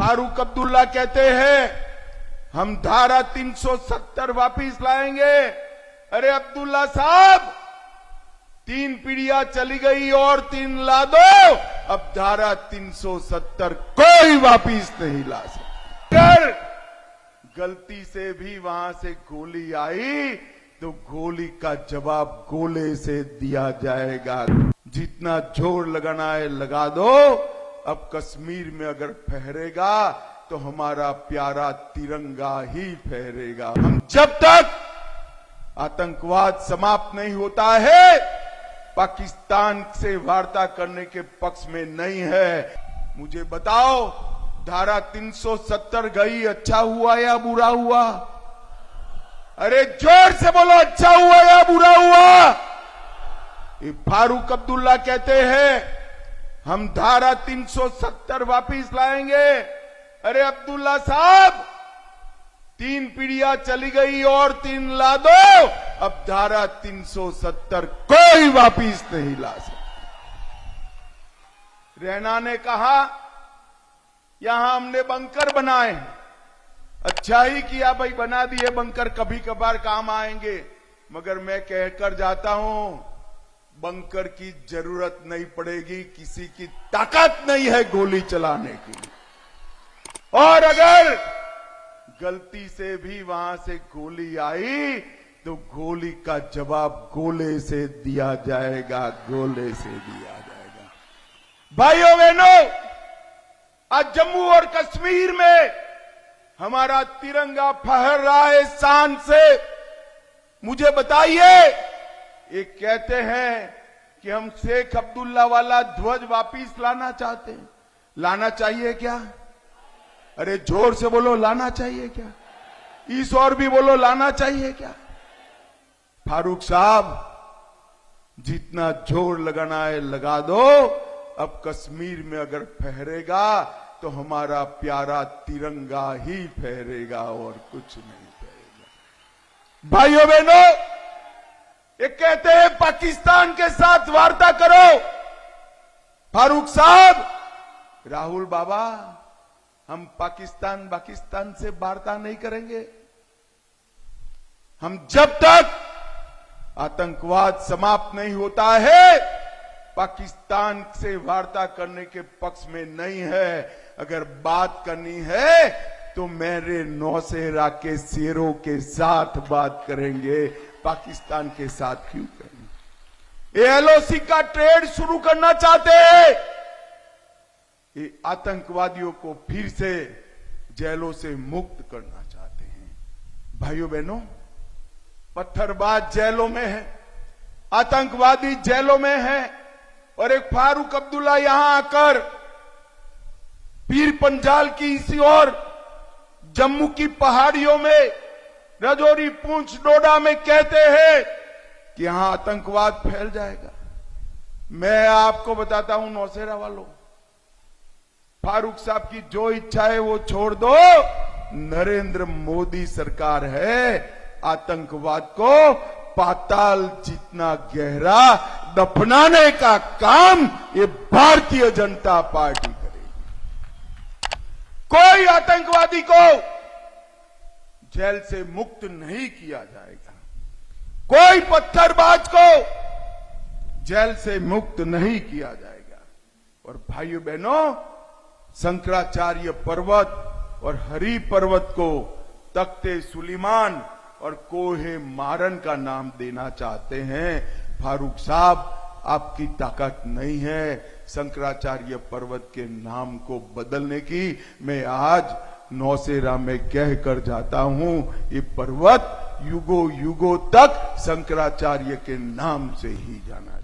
फारूक अब्दुल्ला कहते हैं हम धारा 370 वापिस लाएंगे। अरे अब्दुल्ला साहब, 3 पीढ़ियां चली गई और 3 ला दो। अब धारा 370 कोई वापिस नहीं ला सकता। अगर गलती से भी वहां से गोली आई तो गोली का जवाब गोले से दिया जाएगा। जितना जोर लगाना है लगा दो। अब कश्मीर में अगर फहरेगा तो हमारा प्यारा तिरंगा ही फहरेगा। हम जब तक आतंकवाद समाप्त नहीं होता है पाकिस्तान से वार्ता करने के पक्ष में नहीं है। मुझे बताओ, धारा 370 गई, अच्छा हुआ या बुरा हुआ? अरे जोर से बोलो, अच्छा हुआ या बुरा हुआ? ये फारूक अब्दुल्ला कहते हैं हम धारा 370 वापिस लाएंगे। अरे अब्दुल्ला साहब, 3 पीढ़ियां चली गई और 3 ला दो। अब धारा 370 कोई वापिस नहीं ला सकता। रैना ने कहा यहां हमने बंकर बनाए। अच्छा ही किया भाई, बना दिए बंकर, कभी कभार काम आएंगे। मगर मैं कहकर जाता हूं, बंकर की जरूरत नहीं पड़ेगी। किसी की ताकत नहीं है गोली चलाने की। और अगर गलती से भी वहां से गोली आई तो गोली का जवाब गोले से दिया जाएगा, गोले से दिया जाएगा। भाइयों बहनों, आज जम्मू और कश्मीर में हमारा तिरंगा फहर रहा है शान से। मुझे बताइए, ये कहते हैं कि हम शेख अब्दुल्ला वाला ध्वज वापिस लाना चाहते हैं। लाना चाहिए क्या? अरे जोर से बोलो, लाना चाहिए क्या? इस और भी बोलो, लाना चाहिए क्या? फारूक साहब, जितना जोर लगाना है लगा दो। अब कश्मीर में अगर फहरेगा तो हमारा प्यारा तिरंगा ही फहरेगा और कुछ नहीं फहरेगा। भाइयों बहनों, ये कहते हैं पाकिस्तान के साथ वार्ता करो। फारूक साहब, राहुल बाबा, हम पाकिस्तान से वार्ता नहीं करेंगे। हम जब तक आतंकवाद समाप्त नहीं होता है पाकिस्तान से वार्ता करने के पक्ष में नहीं है। अगर बात करनी है तो मेरे नौसेरा के शेरों के साथ बात करेंगे, पाकिस्तान के साथ क्यों करेंगे? ये एलओसी का ट्रेड शुरू करना चाहते हैं। ये आतंकवादियों को फिर से जेलों से मुक्त करना चाहते हैं। भाइयों बहनों, पत्थरबाज जेलों में है, आतंकवादी जेलों में है, और एक फारूक अब्दुल्ला यहां आकर पीर पंजाल की इसी ओर जम्मू की पहाड़ियों में, राजौरी, पुंछ, डोडा में कहते हैं कि यहां आतंकवाद फैल जाएगा। मैं आपको बताता हूं नौसेरा वालों, फारूक साहब की जो इच्छा है वो छोड़ दो। नरेंद्र मोदी सरकार है, आतंकवाद को पाताल जितना गहरा दफनाने का काम ये भारतीय जनता पार्टी करेगी। कोई आतंकवादी को जेल से मुक्त नहीं किया जाएगा। कोई पत्थरबाज को जेल से मुक्त नहीं किया जाएगा। और भाइयों बहनों, शंकराचार्य पर्वत और हरि पर्वत को तख्ते सुलेमान और कोहे मारन का नाम देना चाहते हैं। फारूक साहब, आपकी ताकत नहीं है शंकराचार्य पर्वत के नाम को बदलने की। मैं आज नौसेरा में कह कर जाता हूं, ये पर्वत युगों युगों तक शंकराचार्य के नाम से ही जाना